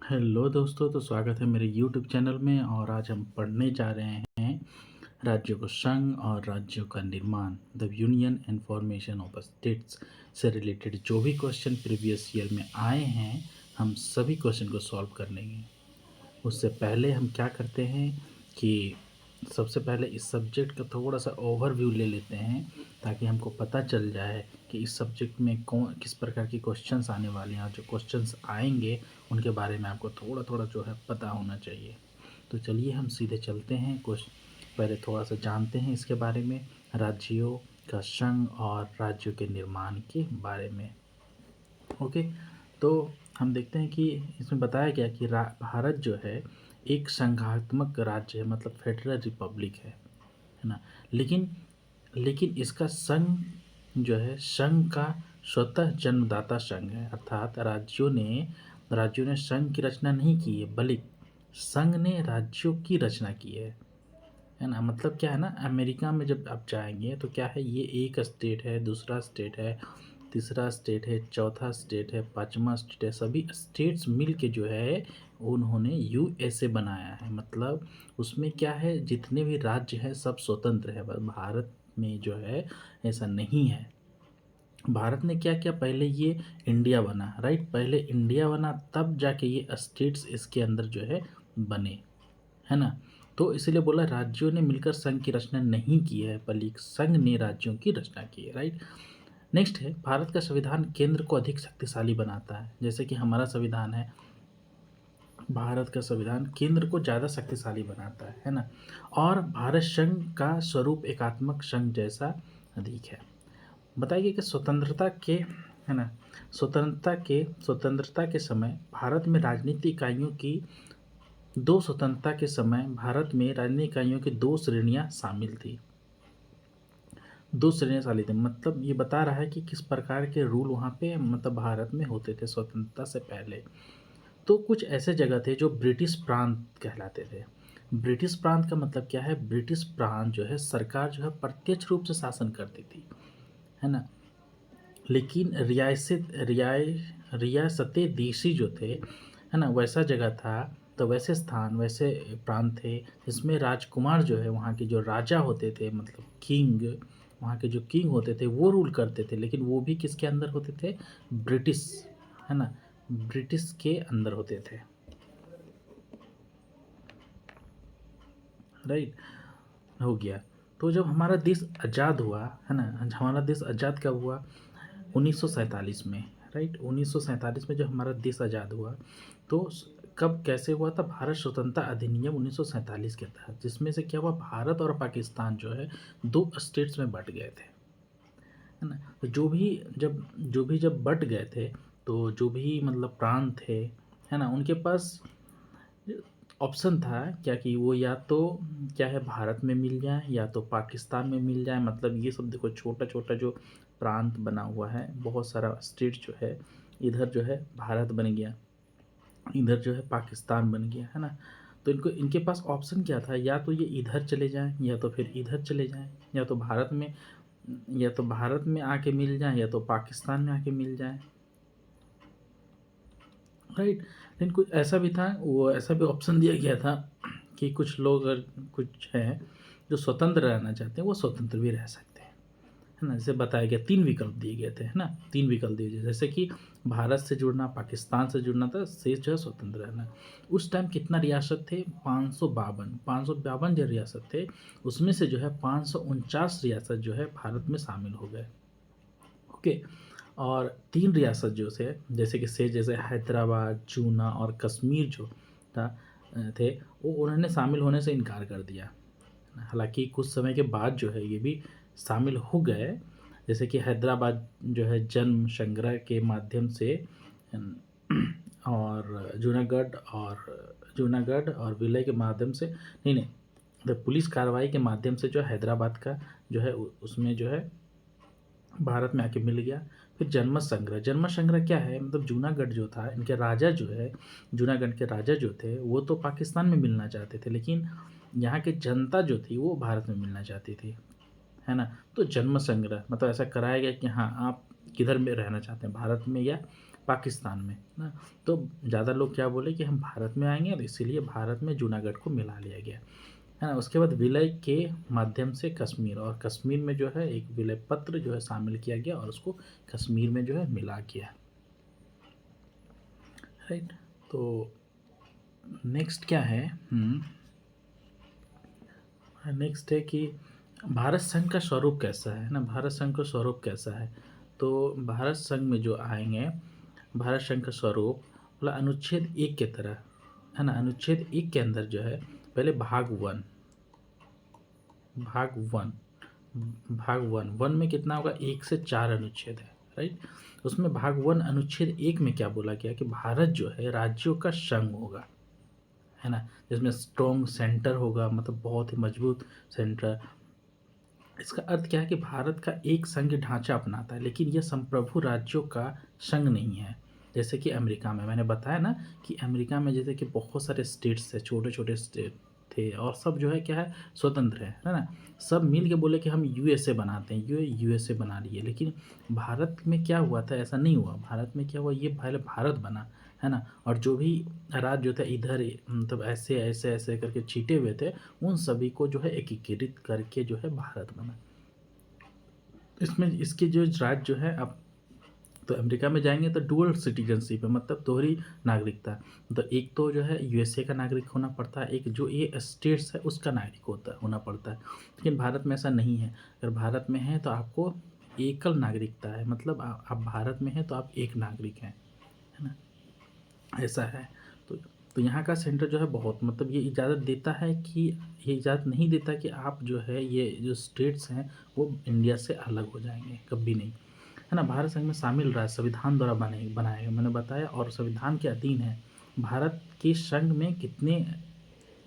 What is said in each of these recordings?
Hello दोस्तों, तो स्वागत है मेरे यूट्यूब चैनल में। और आज हम पढ़ने जा रहे हैं राज्यों को संघ और राज्यों का निर्माण, the union and formation of states से रिलेटेड जो भी क्वेश्चन प्रीवियस ईयर में आए हैं, हम सभी क्वेश्चन को सॉल्व कर लेंगे। उससे पहले हम क्या करते हैं कि सबसे पहले इस सब्जेक्ट का थोड़ा सा ओवरव्यू ले लेते हैं, ताकि हमको पता चल जाए कि इस सब्जेक्ट में कौन किस प्रकार के क्वेश्चंस आने वाले हैं, और जो क्वेश्चंस आएंगे उनके बारे में आपको थोड़ा थोड़ा जो है पता होना चाहिए। तो चलिए हम सीधे चलते हैं। पहले थोड़ा सा जानते हैं इसके बारे में, राज्यों का संघ और राज्यों के निर्माण के बारे में। ओके, तो हम देखते हैं कि इसमें बताया गया कि भारत जो है एक संघात्मक राज्य है, मतलब फेडरल रिपब्लिक है ना। लेकिन लेकिन इसका संघ जो है, संघ का स्वतः जन्मदाता संघ है, अर्थात राज्यों ने संघ की रचना नहीं की है, बल्कि संघ ने राज्यों की रचना की है ना। मतलब क्या है ना, अमेरिका में जब आप जाएंगे तो क्या है, ये एक स्टेट है, दूसरा स्टेट है, तीसरा स्टेट है, चौथा स्टेट है, पांचवा स्टेट है, सभी स्टेट्स मिल के जो है उन्होंने यूएसए बनाया है। मतलब उसमें क्या है, जितने भी राज्य हैं सब स्वतंत्र है। पर भारत में जो है ऐसा नहीं है। भारत ने क्या किया, पहले ये इंडिया बना, राइट, पहले इंडिया बना, तब जाके ये स्टेट्स इसके अंदर जो है बने, है ना। तो इसीलिए बोला राज्यों ने मिलकर संघ की रचना नहीं की है, बल्कि संघ ने राज्यों की रचना की है, राइट। नेक्स्ट है, भारत का संविधान केंद्र को अधिक शक्तिशाली बनाता है। जैसे कि हमारा संविधान है, भारत का संविधान केंद्र को ज़्यादा शक्तिशाली बनाता है ना। और भारत संघ का स्वरूप एकात्मक संघ जैसा अधिक है। बताइए कि स्वतंत्रता के, है ना, स्वतंत्रता के समय भारत में राजनीतिक इकाइयों की दो स्वतंत्रता के समय भारत में राजनीतिक इकाइयों की दो श्रेणियां शामिल थी। दो श्रेणियां शामिल थी, मतलब ये बता रहा है कि किस प्रकार के रूल वहाँ पे मतलब भारत में होते थे स्वतंत्रता से पहले। तो कुछ ऐसे जगह थे जो ब्रिटिश प्रांत कहलाते थे। ब्रिटिश प्रांत का मतलब क्या है, ब्रिटिश प्रांत जो है सरकार जो है प्रत्यक्ष रूप से शासन करती थी, है ना। लेकिन रियासतें देशी जो थे, है ना, वैसा जगह था, तो वैसे स्थान, वैसे प्रांत थे जिसमें राजकुमार जो है, वहाँ के जो राजा होते थे, मतलब किंग, वहाँ के जो किंग होते थे वो रूल करते थे। लेकिन वो भी किसके अंदर होते थे, ब्रिटिश, है ना, ब्रिटिश के अंदर होते थे, राइट। हो गया। तो जब हमारा देश आज़ाद हुआ, है ना, हमारा देश आज़ाद कब हुआ, 1947 में, राइट। 1947 में जब हमारा देश आज़ाद हुआ, तो कब कैसे हुआ था, भारत स्वतंत्रता अधिनियम 1947 के तहत, जिसमें से क्या हुआ, भारत और पाकिस्तान जो है दो स्टेट्स में बट गए थे, है ना। तो जब बट गए थे, तो जो भी मतलब प्रांत थे, है ना, उनके पास ऑप्शन था क्या, कि वो या तो क्या है भारत में मिल जाए या तो पाकिस्तान में मिल जाए। मतलब ये सब देखो, छोटा छोटा जो प्रांत बना हुआ है, बहुत सारा स्टेट जो है, इधर जो है भारत बन गया, इधर जो है पाकिस्तान बन गया, है ना। तो इनके पास ऑप्शन क्या था, या तो ये इधर चले जाएं या तो फिर इधर चले जाएं, या तो भारत में आके मिल जाएं या तो पाकिस्तान में आके मिल जाएं, राइट। लेकिन कुछ ऐसा भी था, वो ऐसा भी ऑप्शन दिया गया था कि कुछ लोग अगर कुछ हैं जो स्वतंत्र रहना चाहते हैं, वो स्वतंत्र भी रह सकते हैं, है ना। जैसे बताया गया, तीन विकल्प दिए गए थे, है ना, तीन विकल्प दिए गए, जैसे कि भारत से जुड़ना, पाकिस्तान से जुड़ना था, शेष जो है स्वतंत्र रहना। उस टाइम कितना रियासत थे, 552 जो रियासत थे, उसमें से जो है 549 रियासत जो है भारत में शामिल हो गए। ओके। और तीन रियासत जो थे, जैसे कि जैसे हैदराबाद, जूना और कश्मीर जो था थे, वो उन्होंने शामिल होने से इनकार कर दिया। हालांकि कुछ समय के बाद जो है ये भी शामिल हो गए। जैसे कि हैदराबाद जो है जन्म संग्रह के माध्यम से, और जूनागढ़ और विलय के माध्यम से, नहीं, तो पुलिस कार्रवाई के माध्यम से जो हैदराबाद का जो है उसमें जो है भारत में आके मिल गया। फिर जन्म संग्रह क्या है, मतलब जूनागढ़ जो था, इनके राजा जो है, जूनागढ़ के राजा जो थे वो तो पाकिस्तान में मिलना चाहते थे, लेकिन यहाँ की जनता जो थी वो भारत में मिलना चाहती थी, है ना। तो जन्म संग्रह मतलब ऐसा कराया गया कि हाँ, आप किधर में रहना चाहते हैं, भारत में या पाकिस्तान में ना। तो ज़्यादा लोग क्या बोले कि हम भारत में आएंगे, तो इसीलिए भारत में जूनागढ़ को मिला लिया गया, है ना। उसके बाद विलय के माध्यम से कश्मीर, और कश्मीर में जो है एक विलय पत्र जो है शामिल किया गया और उसको कश्मीर में जो है मिला गया, राइट। तो नेक्स्ट क्या है, नेक्स्ट है कि भारत संघ का स्वरूप कैसा है ना। भारत संघ का स्वरूप कैसा है, तो भारत संघ में जो आएंगे, भारत संघ का स्वरूप मतलब अनुच्छेद 1 के तरह, है ना। अनुच्छेद 1 के अंदर जो है पहले भाग वन में कितना होगा, 1 से 4 अनुच्छेद है, राइट। उसमें भाग 1 अनुच्छेद 1 में क्या बोला गया कि भारत जो है राज्यों का संघ होगा, है ना, जिसमें स्ट्रॉन्ग सेंटर होगा, मतलब बहुत ही मजबूत सेंटर। इसका अर्थ क्या है कि भारत का एक संघ ढांचा अपनाता है, लेकिन यह संप्रभु राज्यों का संघ नहीं है। जैसे कि अमेरिका में मैंने बताया ना कि अमेरिका में जैसे कि बहुत सारे स्टेट्स है, छोटे छोटे स्टेट थे, और सब जो है क्या है, स्वतंत्र है ना। सब मिल के बोले कि हम यूएसए बनाते हैं, ये यूएसए बना लिए। लेकिन भारत में क्या हुआ था, ऐसा नहीं हुआ। भारत में क्या हुआ, ये पहले भारत बना, है ना। और जो भी राज्य जो था इधर, मतलब ऐसे ऐसे ऐसे करके छीटे हुए थे, उन सभी को जो है एकीकृत करके जो है भारत बना। इसमें इसके जो राज्य जो है, अब तो अमेरिका में जाएंगे तो डुअल सिटीजनशिप है, मतलब दोहरी नागरिकता। तो एक तो जो है यूएसए का नागरिक होना पड़ता है, एक जो ये स्टेट्स है उसका नागरिक होना पड़ता है। लेकिन भारत में ऐसा नहीं है। अगर भारत में है तो आपको एकल नागरिकता है, मतलब आप भारत में हैं तो आप एक नागरिक हैं, है ना, ऐसा है। तो यहाँ का सेंटर जो है बहुत, मतलब ये इजाज़त देता है कि, ये इजाज़त नहीं देता कि आप जो है ये जो स्टेट्स हैं वो इंडिया से अलग हो जाएंगे, कभी नहीं, है ना। भारत संघ में शामिल राज्य संविधान द्वारा बनाए गए, मैंने बताया, और संविधान के अधीन है। भारत के संघ में कितने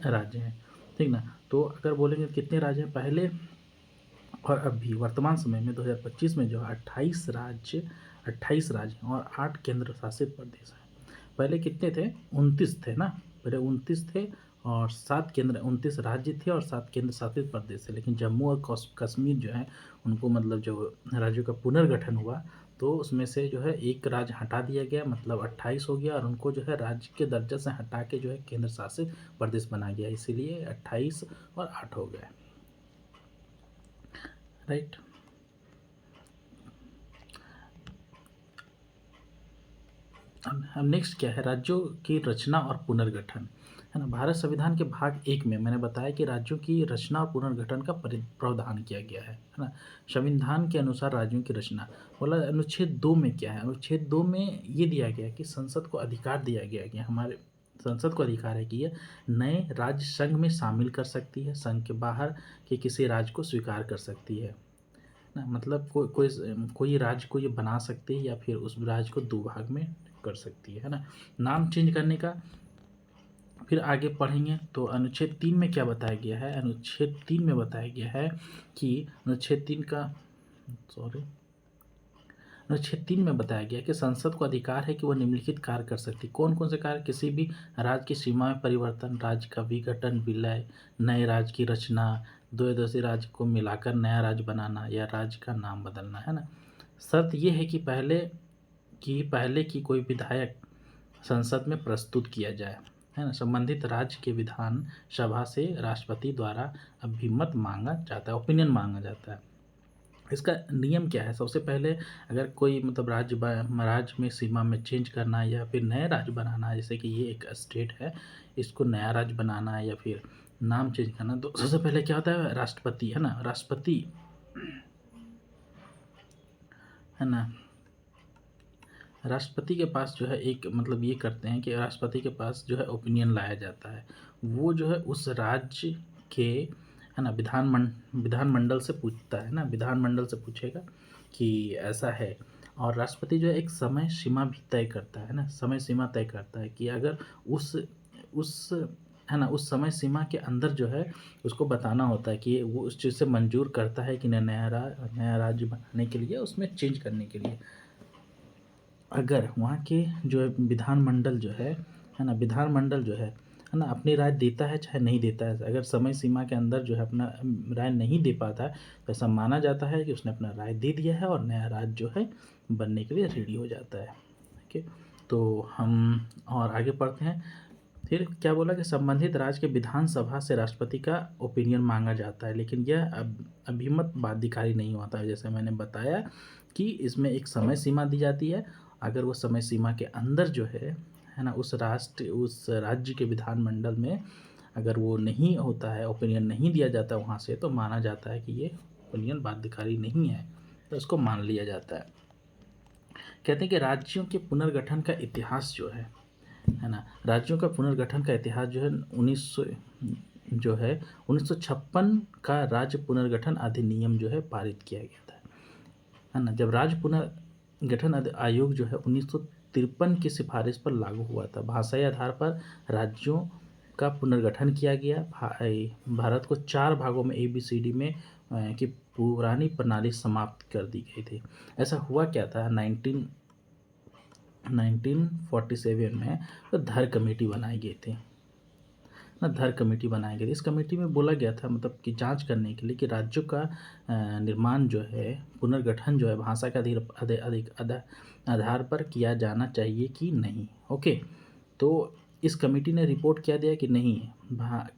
राज्य हैं, ठीक ना। तो अगर बोलेंगे कितने राज्य हैं पहले और अभी वर्तमान समय में 2025 में जो है 28 राज्य हैं और 8 केंद्र शासित प्रदेश हैं। पहले कितने थे, 29 थे ना। पहले 29 थे और 29 राज्य थे और 7 केंद्र शासित प्रदेश थे। लेकिन जम्मू और कश्मीर जो है उनको, मतलब जो राज्यों का पुनर्गठन हुआ, तो उसमें से जो है एक राज्य हटा दिया गया, मतलब 28 हो गया, और उनको जो है राज्य के दर्जा से हटा के जो है केंद्र शासित प्रदेश बना गया, इसीलिए 28 और 8 हो गए, राइट। अब नेक्स्ट क्या है, राज्यों की रचना और पुनर्गठन, है ना। भारत संविधान के भाग 1 में मैंने बताया कि राज्यों की रचना और पुनर्गठन का प्रावधान किया गया है ना। संविधान के अनुसार राज्यों की रचना बोला। अनुच्छेद 2 में क्या है, अनुच्छेद 2 में ये दिया गया कि संसद को अधिकार दिया गया कि हमारे संसद को अधिकार है कि यह नए राज्य संघ में शामिल कर सकती है, संघ के बाहर के किसी राज्य को स्वीकार कर सकती है ना। मतलब कोई राज्य को ये बना सकती है या फिर उस राज्य को 2 भाग में कर सकती है ना। नाम चेंज करने का फिर आगे पढ़ेंगे। तो अनुच्छेद 3 में क्या बताया गया है, अनुच्छेद 3 में बताया गया है कि अनुच्छेद 3 का सॉरी अनुच्छेद 3 में बताया गया कि संसद को अधिकार है कि वह निम्नलिखित कार्य कर सकती है। कौन कौन से कार्य, किसी भी राज्य की सीमा में परिवर्तन, राज्य का विघटन, विलय, नए राज्य की रचना, दो सदस्यीय राज्य को मिलाकर नया राज्य बनाना, या राज्य का नाम बदलना, है ना। शर्त यह है कि पहले की कोई विधायक संसद में प्रस्तुत किया जाए, है ना। संबंधित राज्य के विधान सभा से राष्ट्रपति द्वारा अभिमत मांगा जाता है, ओपिनियन मांगा जाता है। इसका नियम क्या है, सबसे पहले अगर कोई मतलब राज्य में सीमा में चेंज करना है या फिर नए राज्य बनाना है, जैसे कि ये एक स्टेट है, इसको नया राज्य बनाना है या फिर नाम चेंज करना, तो सबसे पहले क्या होता है, राष्ट्रपति, है ना, राष्ट्रपति, है ना, राष्ट्रपति के पास जो है एक, मतलब ये करते हैं कि राष्ट्रपति के पास जो है ओपिनियन लाया जाता है। वो जो है उस राज्य के, है ना, विधानमंडल से पूछता है ना, विधानमंडल से पूछेगा कि ऐसा है। और राष्ट्रपति जो है एक समय सीमा भी तय करता है ना, समय सीमा तय करता है कि अगर उस है ना, उस समय सीमा के अंदर जो है उसको बताना होता है कि वो उस चीज़ से मंजूर करता है कि नया राज्य बनाने के लिए, उसमें चेंज करने के लिए। अगर वहाँ के जो है विधानमंडल जो है ना, विधानमंडल जो है ना, अपनी राय देता है चाहे नहीं देता है, अगर समय सीमा के अंदर जो है अपना राय नहीं दे पाता है, तो ऐसा माना जाता है कि उसने अपना राय दे दिया है और नया राज्य जो है बनने के लिए रेडी हो जाता है। ठीक है, तो हम और आगे पढ़ते हैं। फिर क्या बोला कि संबंधित राज्य के विधानसभा से राष्ट्रपति का ओपिनियन मांगा जाता है, लेकिन यह अभिमत बाध्यकारी नहीं होता है। जैसे मैंने बताया कि इसमें एक समय सीमा दी जाती है, अगर वो समय सीमा के अंदर जो है ना, उस राज्य के विधानमंडल में अगर वो नहीं होता है, ओपिनियन नहीं दिया जाता वहाँ से, तो माना जाता है कि ये ओपिनियन बाध्यकारी नहीं है, तो इसको मान लिया जाता है। कहते हैं कि राज्यों के पुनर्गठन का इतिहास जो है ना, राज्यों का पुनर्गठन का इतिहास जो है 1956 का राज्य पुनर्गठन अधिनियम जो है पारित किया गया था, है ना। जब राज्य पुनर्गठन आयोग जो है 1953 की सिफारिश पर लागू हुआ था। भाषाई आधार पर राज्यों का पुनर्गठन किया गया। भारत को 4 भागों में ABCD में की पुरानी प्रणाली समाप्त कर दी गई थी। ऐसा हुआ क्या था, 1947 में तो धर कमेटी बनाई गई थी ना, धर कमेटी बनाई गई थी। इस कमेटी में बोला गया था, मतलब कि जांच करने के लिए कि राज्यों का निर्माण जो है, पुनर्गठन जो है भाषा के अधिक आधार पर किया जाना चाहिए कि नहीं। ओके, तो इस कमेटी ने रिपोर्ट क्या दिया कि नहीं,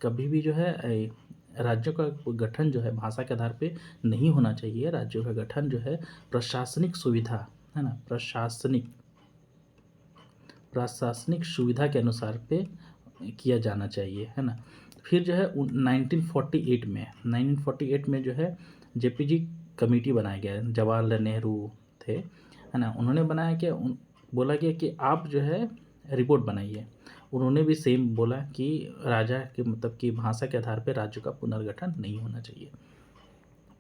कभी भी जो है राज्यों का गठन जो है भाषा के आधार पे नहीं होना चाहिए। राज्यों का गठन जो है प्रशासनिक सुविधा, है ना, प्रशासनिक सुविधा के अनुसार पे किया जाना चाहिए, है ना। फिर जो है 1948 में जो है JPG कमेटी बनाया गया, जवाहरलाल नेहरू थे, है ना। उन्होंने बनाया कि बोला गया कि आप जो है रिपोर्ट बनाइए। उन्होंने भी सेम बोला कि राजा के मतलब कि भाषा के आधार पर राज्यों का पुनर्गठन नहीं होना चाहिए।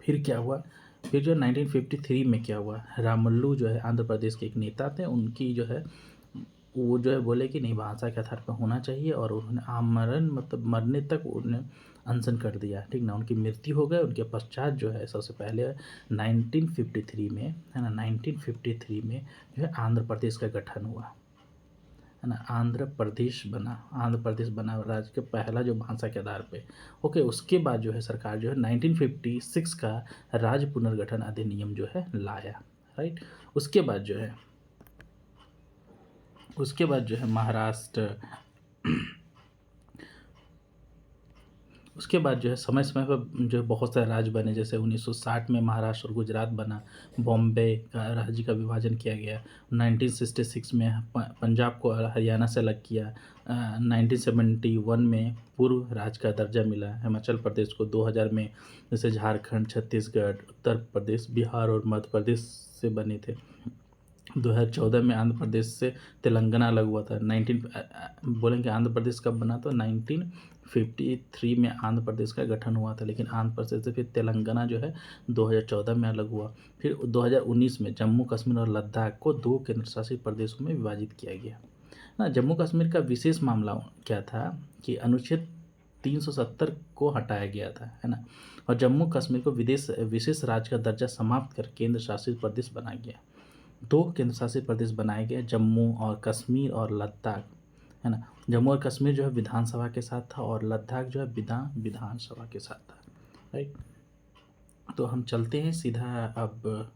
फिर क्या हुआ, फिर जो 1953 में क्या हुआ, रामल्लू जो है आंध्र प्रदेश के एक नेता थे, उनकी जो है वो जो है बोले कि नहीं, भाषा के आधार पर होना चाहिए, और उन्होंने आमरण मतलब मरने तक उन्हें अनशन कर दिया, ठीक ना। उनकी मृत्यु हो गई। उनके पश्चात जो है सबसे पहले 1953 में, है ना, 1953 में जो है आंध्र प्रदेश का गठन हुआ, है ना। आंध्र प्रदेश बना राज्य के पहला जो भाषा के आधार पे। ओके, उसके बाद जो है सरकार जो है 1956 का राज्य पुनर्गठन अधिनियम जो है लाया, राइट। उसके बाद जो है महाराष्ट्र, उसके बाद जो है समय समय पर जो है बहुत सारे राज्य बने। जैसे 1960 में महाराष्ट्र और गुजरात बना। बॉम्बे का राज्य का विभाजन किया गया। 1966 में पंजाब को हरियाणा से अलग किया। 1971 में पूर्व राज्य का दर्जा मिला हिमाचल प्रदेश को। 2000 में जैसे झारखंड, छत्तीसगढ़, उत्तर प्रदेश, बिहार और मध्य प्रदेश से बने थे। 2014 में आंध्र प्रदेश से तेलंगाना अलग हुआ था। बोलेंगे आंध्र प्रदेश कब बना, तो 1953 में आंध्र प्रदेश का गठन हुआ था, लेकिन आंध्र प्रदेश से फिर तेलंगाना जो है 2014 में अलग हुआ। फिर 2019 में जम्मू कश्मीर और लद्दाख को 2 केंद्र शासित प्रदेशों में विभाजित किया गया ना। जम्मू कश्मीर का विशेष मामला क्या था कि अनुच्छेद 370 को हटाया गया था, है ना, और जम्मू कश्मीर को विशेष राज्य का दर्जा समाप्त कर केंद्र शासित प्रदेश बनाया गया। 2 केंद्र शासित प्रदेश बनाए गए, जम्मू और कश्मीर और लद्दाख, है ना। जम्मू और कश्मीर जो है विधानसभा के साथ था, और लद्दाख जो है विधानसभा के साथ था, राइट। तो हम चलते हैं सीधा अब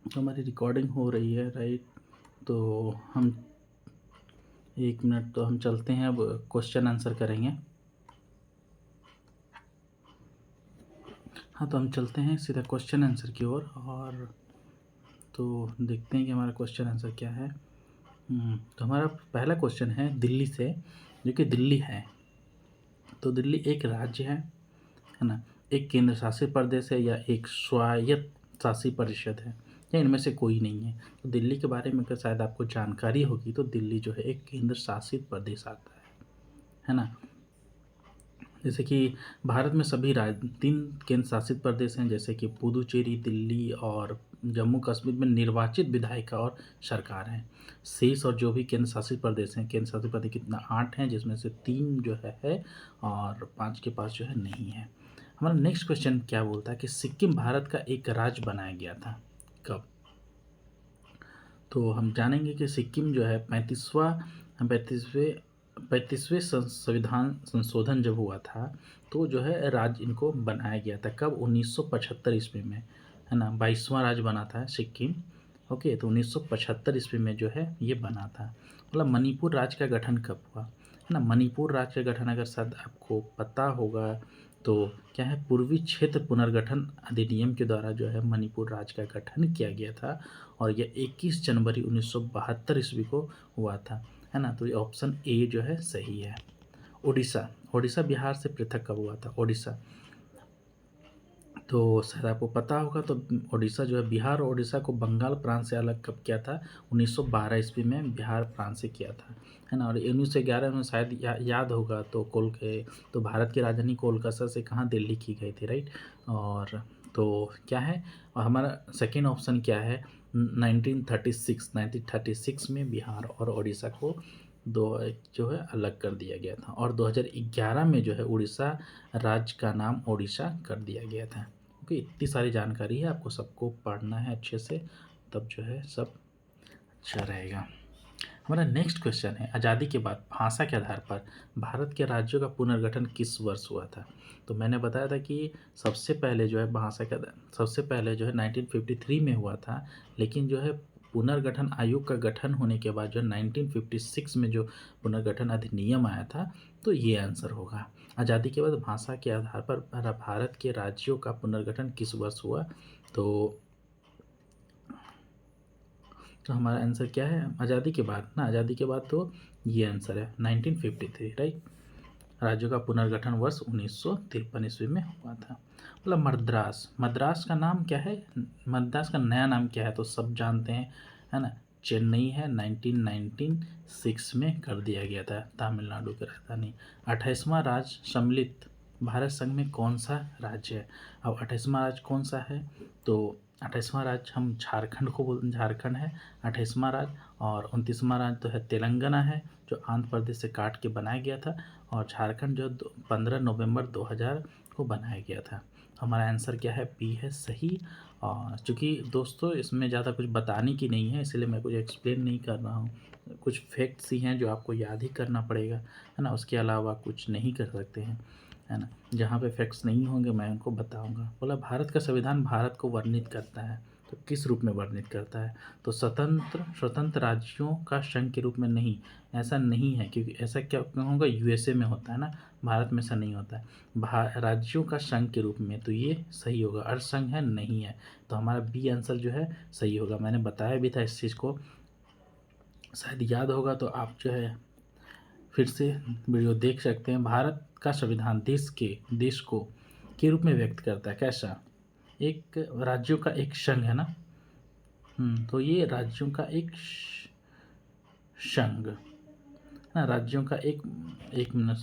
हमारी रिकॉर्डिंग हो रही है, राइट। तो हम 1 मिनट, तो हम चलते हैं अब क्वेश्चन आंसर करेंगे। हाँ, तो हम चलते हैं सीधा क्वेश्चन आंसर की ओर, और तो देखते हैं कि हमारा क्वेश्चन आंसर क्या है। तो हमारा पहला क्वेश्चन है दिल्ली से, जो कि दिल्ली है। तो दिल्ली एक राज्य है ना, एक केंद्र शासित प्रदेश है, या एक स्वायत्त शासी परिषद है, या इनमें से कोई नहीं है। तो दिल्ली के बारे में अगर शायद आपको जानकारी होगी, तो दिल्ली जो है एक केंद्र शासित प्रदेश आता है ना। जैसे कि भारत में सभी 3 केंद्र शासित प्रदेश हैं, जैसे कि पुदुचेरी, दिल्ली और जम्मू कश्मीर में निर्वाचित विधायिका और सरकार हैं। शेष और जो भी केंद्र शासित प्रदेश हैं, केंद्र शासित प्रदेश कितना 8 हैं, जिसमें से 3 जो है और 5 के पास जो है नहीं है। हमारा नेक्स्ट क्वेश्चन क्या बोलता है कि सिक्किम भारत का एक राज्य बनाया गया था, कब? तो हम जानेंगे कि सिक्किम जो है 35वें संविधान संशोधन जब हुआ था, तो जो है राज्य इनको बनाया गया था। कब? 1975 ईस्वी में, है ना। 22वां राज्य बना था सिक्किम। ओके, तो 1975 ईस्वी में जो है ये बना था। मतलब मणिपुर राज्य का गठन कब हुआ, है ना। मणिपुर राज्य का गठन अगर शायद आपको पता होगा तो क्या है, पूर्वी क्षेत्र पुनर्गठन अधिनियम के द्वारा जो है मणिपुर राज्य का गठन किया गया था, और यह 21 जनवरी 1972 ईस्वी को हुआ था, है ना। तो ये ऑप्शन ए जो है सही है। ओडिशा, ओडिशा बिहार से पृथक कब हुआ था? ओडिशा, तो शायद आपको पता होगा, तो ओडिशा जो है, बिहार और ओडिशा को बंगाल प्रांत से अलग कब किया था? 1912 ईस्वी में बिहार प्रांत से किया था, है ना। और 1911 में शायद याद होगा तो तो भारत की राजधानी कोलकाता से कहाँ दिल्ली की गई थी, राइट। और तो क्या है, और हमारा सेकेंड ऑप्शन क्या है? 1936 में बिहार और ओडिशा को दो जो है अलग कर दिया गया था, और 2011 में जो है उड़ीसा राज्य का नाम ओडिशा कर दिया गया था। ओके, इतनी सारी जानकारी है, आपको सबको पढ़ना है अच्छे से, तब जो है सब अच्छा रहेगा। हमारा नेक्स्ट क्वेश्चन है, आज़ादी के बाद भाषा के आधार पर भारत के राज्यों का पुनर्गठन किस वर्ष हुआ था? तो मैंने बताया था कि सबसे पहले जो है सबसे पहले जो है 1953 में हुआ था, लेकिन जो है पुनर्गठन आयोग का गठन होने के बाद जो 1956 में जो पुनर्गठन अधिनियम आया था, तो ये आंसर होगा। आज़ादी के बाद भाषा के आधार पर भारत के राज्यों का पुनर्गठन किस वर्ष हुआ? तो हमारा आंसर क्या है? आज़ादी के बाद ना, आज़ादी के बाद तो ये आंसर है 1953, राइट। राज्यों का पुनर्गठन वर्ष 1953 ईस्वी में हुआ था। मतलब मद्रास, मद्रास का नाम क्या है? मद्रास का नया नाम क्या है? तो सब जानते हैं, है ना। चेन्नई है, 1996 में कर दिया गया था, तमिलनाडु की राजधानी। 28वां राज्य सम्मिलित भारत संघ में कौन सा राज्य है? अब 28वां राज्य कौन सा है? तो 28वां राज्य हम झारखंड को बोलते हैं, झारखंड है 28वां राज्य, और 29वां राज्य तो है तेलंगाना है, जो आंध्र प्रदेश से काट के बनाया गया था, और झारखंड जो 15 नवंबर 2000 को बनाया गया था। हमारा आंसर क्या है? बी है सही। और चूँकि दोस्तों इसमें ज़्यादा कुछ बताने की नहीं है, इसलिए मैं कुछ एक्सप्लेन नहीं कर रहा हूँ। कुछ फैक्ट्स ही हैं जो आपको याद ही करना पड़ेगा, है ना। उसके अलावा कुछ नहीं कर सकते हैं, है ना। जहाँ पे फैक्ट्स नहीं होंगे मैं उनको बताऊँगा। बोला भारत का संविधान भारत को वर्णित करता है, तो किस रूप में वर्णित करता है? तो स्वतंत्र राज्यों का संघ के रूप में नहीं, ऐसा नहीं है, क्योंकि ऐसा क्या होगा, यूएसए में होता है ना, भारत में ऐसा नहीं होता है। राज्यों का संघ के रूप में, तो ये सही होगा। अर्ध संघ है, नहीं है, तो हमारा बी आंसर जो है सही होगा। मैंने बताया भी था इस चीज़ को, शायद याद होगा तो आप जो है फिर से वीडियो देख सकते हैं। भारत का संविधान देश को के रूप में व्यक्त करता है, कैसा? एक राज्यों का एक संघ है ना। तो ये राज्यों का एक संघ, ना, राज्यों का एक मिनट,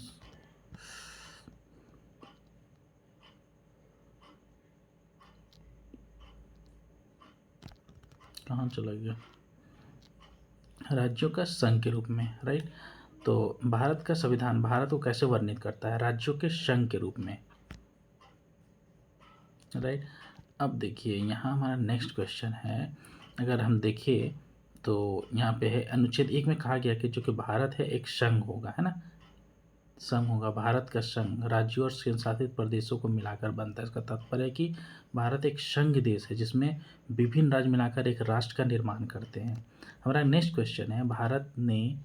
कहाँ चला गया? राज्यों का संघ के रूप में, राइट। तो भारत का संविधान भारत को कैसे वर्णित करता है? राज्यों के संघ के रूप में, राइट। अब देखिए यहाँ हमारा नेक्स्ट क्वेश्चन है, अगर हम देखें तो यहाँ पे है अनुच्छेद 1 में कहा गया कि जो कि भारत है एक संघ होगा, है ना। संघ होगा, भारत का संघ राज्यों और केंद्र शासित प्रदेशों को मिलाकर बनता है। इसका तात्पर्य है कि भारत एक संघ देश है जिसमें विभिन्न राज्य मिलाकर एक राष्ट्र का निर्माण करते हैं। हमारा नेक्स्ट क्वेश्चन है, भारत ने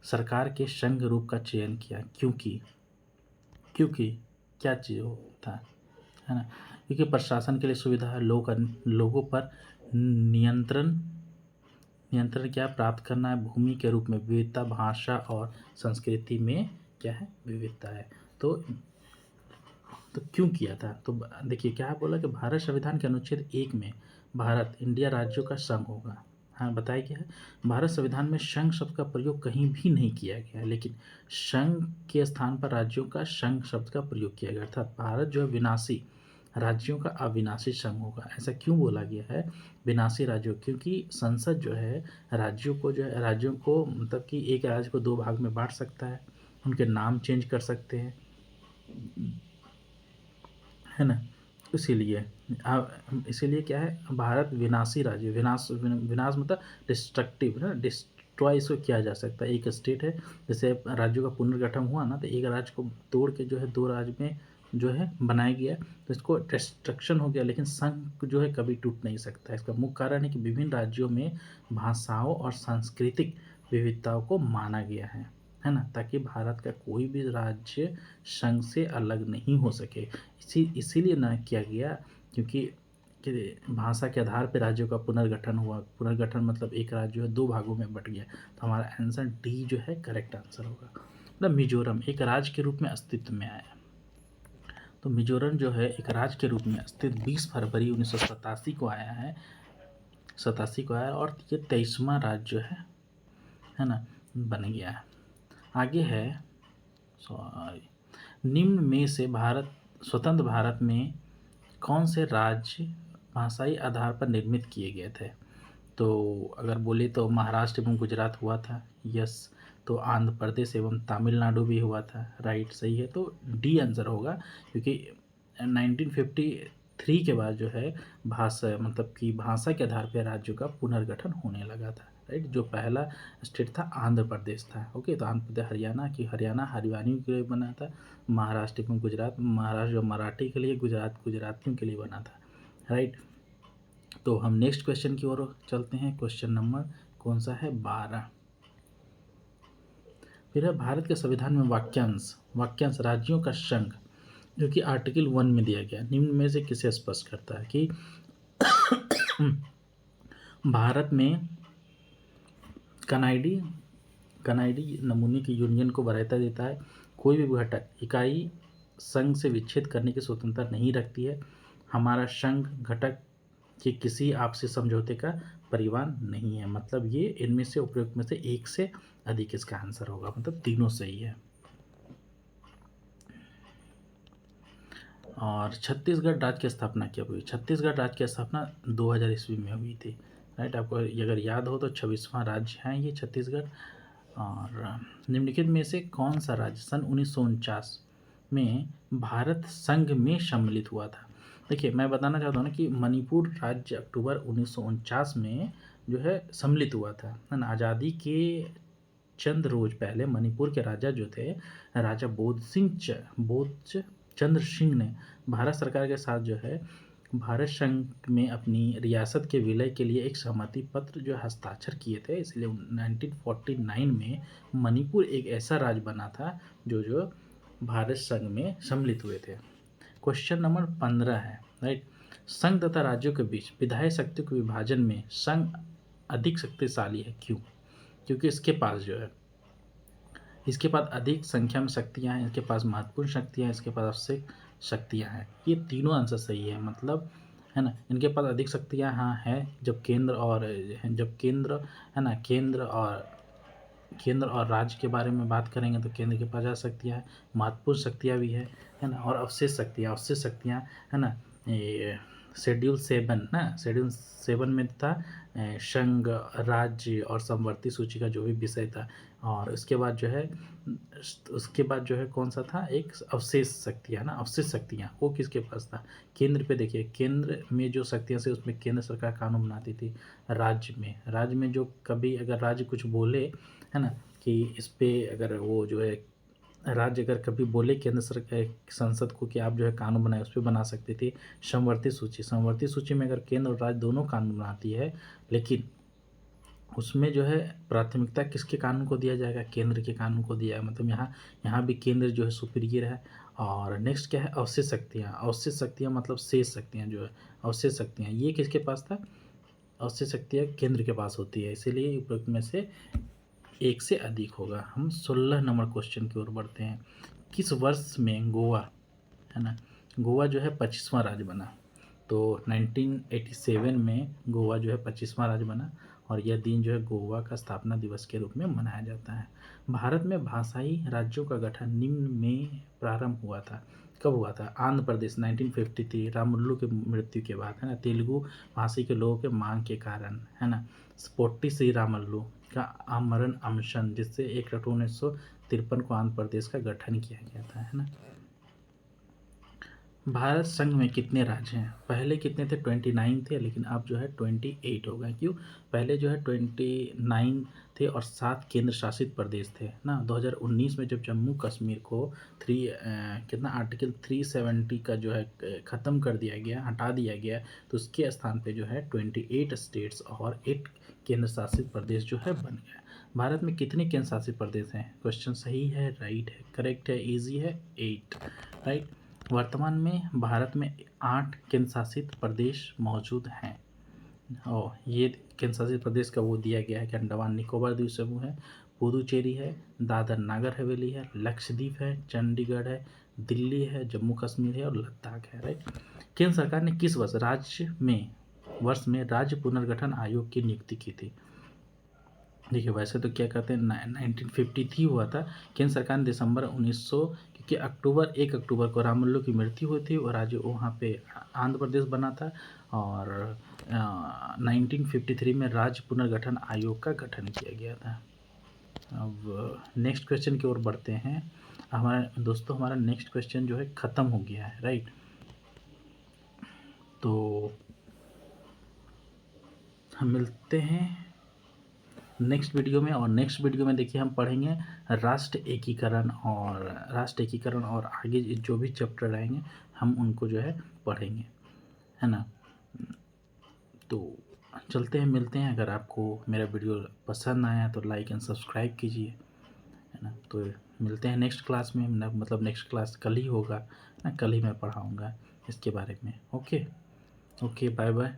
सरकार के संघ रूप का चयन किया क्योंकि क्योंकि क्या चीज़ था, है ना। क्योंकि प्रशासन के लिए सुविधा है, लोगों पर नियंत्रण नियंत्रण क्या प्राप्त करना है, भूमि के रूप में विविधता, भाषा और संस्कृति में क्या है, विविधता है। तो क्यों किया था? तो देखिए क्या बोला कि भारत संविधान के अनुच्छेद 1 में भारत इंडिया राज्यों का संघ होगा। हाँ, बताया गया है भारत संविधान में संघ शब्द का प्रयोग कहीं भी नहीं किया गया है, लेकिन संघ के स्थान पर राज्यों का संघ शब्द का प्रयोग किया गया, अर्थात भारत जो है विनाशी राज्यों का अविनाशी संघ होगा। ऐसा क्यों बोला गया है विनाशी राज्यों? क्योंकि संसद जो है राज्यों को मतलब कि एक राज्य को दो भाग में बांट सकता है, उनके नाम चेंज कर सकते हैं, है ना, इसीलिए। इसीलिए क्या है, भारत विनाशी राज्य, विनाश मतलब डिस्ट्रक्टिव ना, डिस्ट्रॉय इसको किया जा सकता है। एक स्टेट है, जैसे राज्यों का पुनर्गठन हुआ ना, तो एक राज्य को तोड़ के जो है दो राज्य में जो है बनाया गया, तो इसको डिस्ट्रक्शन हो गया। लेकिन संघ जो है कभी टूट नहीं सकता। इसका मुख्य कारण है कि विभिन्न राज्यों में भाषाओं और सांस्कृतिक विविधताओं को माना गया है ना, ताकि भारत का कोई भी राज्य संघ से अलग नहीं हो सके। इसीलिए ना किया गया, क्योंकि भाषा के आधार पर राज्यों का पुनर्गठन हुआ। पुनर्गठन मतलब एक राज्य जो है दो भागों में बट गया। तो हमारा आंसर डी जो है करेक्ट आंसर होगा। मतलब मिजोरम एक राज्य के रूप में अस्तित्व में आया। तो मिजोरम जो है एक राज्य के रूप में अस्तित्व 20 फरवरी 1987 को आया है, 87 को आया, और ये 23वां राज्य जो है ना, बन गया है। आगे है, सॉरी, निम्न में से स्वतंत्र भारत में कौन से राज्य भाषाई आधार पर निर्मित किए गए थे? तो अगर बोले तो महाराष्ट्र एवं गुजरात हुआ था, यस। तो आंध्र प्रदेश एवं तमिलनाडु भी हुआ था, राइट, सही है। तो डी आंसर होगा, क्योंकि 1953 के बाद जो है भाषा मतलब कि भाषा के आधार पर राज्यों का पुनर्गठन होने लगा था, राइट। जो पहला स्टेट था आंध्र प्रदेश था, ओके। तो आंध्र प्रदेश हरियाणा हरियाणियों के लिए बना था, महाराष्ट्र एवं गुजरात महाराष्ट्र मराठी के लिए, गुजरात गुजरातियों के लिए बना था, राइट। तो हम नेक्स्ट क्वेश्चन की ओर चलते हैं। क्वेश्चन नंबर कौन सा है, 12। फिर है भारत के संविधान में वाक्यांश राज्यों का संघ, जो कि आर्टिकल 1 में दिया गया, निम्न में से किसे स्पष्ट करता है कि भारत में कनाडाई नमूने की यूनियन को वरीयता देता है। कोई भी घटक इकाई संघ से विच्छेद करने की स्वतंत्रता नहीं रखती है। हमारा संघ घटक के किसी आपसी समझौते का परिवार नहीं है। मतलब ये इनमें से उपयुक्त में से एक से अधिक इसका आंसर होगा, मतलब तीनों सही है। और छत्तीसगढ़ राज्य की स्थापना कब हुई? छत्तीसगढ़ राज्य की स्थापना 2000 ईस्वी में हुई थी, राइट। आपको अगर याद हो तो 26वां राज्य है ये छत्तीसगढ़। और निम्नलिखित में से कौन सा राज्य सन 1949 में भारत संघ में सम्मिलित हुआ था? देखिए, मैं बताना चाहता हूँ ना कि मणिपुर राज्य अक्टूबर 1949 में जो है सम्मिलित हुआ था, है ना। आज़ादी के चंद रोज पहले मणिपुर के राजा जो थे, राजा बोध चंद्र सिंह ने भारत सरकार के साथ जो है भारत संघ में अपनी रियासत के विलय के लिए एक सहमति पत्र जो हस्ताक्षर किए थे। इसलिए 1949 में मणिपुर एक ऐसा राज्य बना था जो भारत संघ में सम्मिलित हुए थे। क्वेश्चन नंबर 15 है, राइट। संघ तथा राज्यों के बीच विधायी शक्ति के विभाजन में संघ अधिक शक्तिशाली है, क्यों? क्योंकि इसके पास अधिक संख्या में शक्तियाँ हैं, इसके पास महत्वपूर्ण शक्तियाँ हैं, इसके पास आवश्यक शक्तियाँ हैं। ये तीनों आंसर सही है, मतलब है ना। इनके पास अधिक शक्तियाँ हाँ हैं, जब केंद्र है ना, केंद्र और राज्य के बारे में बात करेंगे तो केंद्र के पास ज़्यादा शक्तियाँ हैं, महत्वपूर्ण शक्तियाँ भी है ना। और अवशेष शक्तियाँ है ना। ये शेड्यूल 7 में था संघ, राज्य और समवर्ती सूची का जो भी विषय था। और उसके बाद जो है कौन सा था, एक अवशेष शक्तियाँ वो किसके पास था? केंद्र पे। देखिए, केंद्र में जो शक्तियाँ थी उसमें केंद्र सरकार कानून बनाती थी। राज्य में जो कभी अगर राज्य कुछ बोले, है ना, कि इस पे अगर वो जो है राज्य अगर कभी बोले केंद्र सरकार संसद को कि आप जो है कानून बनाए, उस पर बना सकती थी। समवर्ती सूची में अगर केंद्र और राज्य दोनों कानून बनाती है, लेकिन उसमें जो है प्राथमिकता किसके कानून को दिया जाएगा? केंद्र के कानून को दिया है। मतलब यहाँ भी केंद्र जो है सुपीरियर है। और नेक्स्ट क्या है, अवशेष शक्तियाँ मतलब शेष शक्तियाँ जो है, अवशेष शक्तियाँ ये किसके पास था? अवशेष शक्तियाँ केंद्र के पास होती है, इसीलिए उपयुक्त में से एक से अधिक होगा। हम 16 नंबर क्वेश्चन की ओर बढ़ते हैं। किस वर्ष में गोवा, है ना, गोवा जो है 25वां राज्य बना? तो 1987 में गोवा जो है 25वां राज्य बना, और यह दिन जो है गोवा का स्थापना दिवस के रूप में मनाया जाता है। भारत में भाषाई राज्यों का गठन निम्न में प्रारंभ हुआ था, कब हुआ था? आंध्र प्रदेश 1953 रामुलु की मृत्यु के बाद, है ना। तेलुगु भाषी के लोगों के मांग के कारण, है ना। पोट्टी श्री रामुलु का आमरण अनशन, जिससे 1 अक्टूबर 1953 को आंध्र प्रदेश का गठन किया गया था, है ना। भारत संघ में कितने राज्य हैं? पहले कितने थे? 29 थे, लेकिन अब जो है 28 हो गए। क्यों? पहले जो है 29 थे और 7 केंद्र शासित प्रदेश थे ना। 2019 में जब जम्मू कश्मीर को कितना आर्टिकल 370 का जो है ख़त्म कर दिया गया, हटा दिया गया, तो उसके स्थान पे जो है 28 स्टेट्स और 8 केंद्र शासित प्रदेश जो है बन गया। भारत में कितने केंद्र शासित प्रदेश हैं? क्वेश्चन सही है, राइट है, करेक्ट है, ईजी है, 8, राइट। वर्तमान में भारत में 8 केंद्र शासित प्रदेश मौजूद हैं। और ये केंद्र शासित प्रदेश का वो दिया गया है कि अंडमान निकोबार द्वीप समूह है, पुदुचेरी है, दादर नागर हवेली है, लक्षद्वीप है, चंडीगढ़ है, दिल्ली है, जम्मू कश्मीर है और लद्दाख है, राइट। केंद्र सरकार ने किस वर्ष में राज्य पुनर्गठन आयोग की नियुक्ति की थी? देखिए, वैसे तो क्या कहते हैं 1953 हुआ था। केंद्र सरकार ने दिसंबर 1900, क्योंकि 1 अक्टूबर को रामलल्लो की मृत्यु हुई थी और आज वहाँ पे आंध्र प्रदेश बना था, और 1953 में राज्य पुनर्गठन आयोग का गठन किया गया था। अब नेक्स्ट क्वेश्चन की ओर बढ़ते हैं। हमारा नेक्स्ट क्वेश्चन जो है ख़त्म हो गया है, राइट। तो हम मिलते हैं नेक्स्ट वीडियो में, और नेक्स्ट वीडियो में देखिए हम पढ़ेंगे राष्ट्र एकीकरण और आगे जो भी चैप्टर रहेंगे हम उनको जो है पढ़ेंगे, है ना। तो चलते हैं, मिलते हैं। अगर आपको मेरा वीडियो पसंद आया तो लाइक एंड सब्सक्राइब कीजिए, है ना। तो मिलते हैं नेक्स्ट क्लास में, मतलब नेक्स्ट क्लास कल ही होगा ना, कल ही मैं पढ़ाऊँगा इसके बारे में। Okay, bye bye.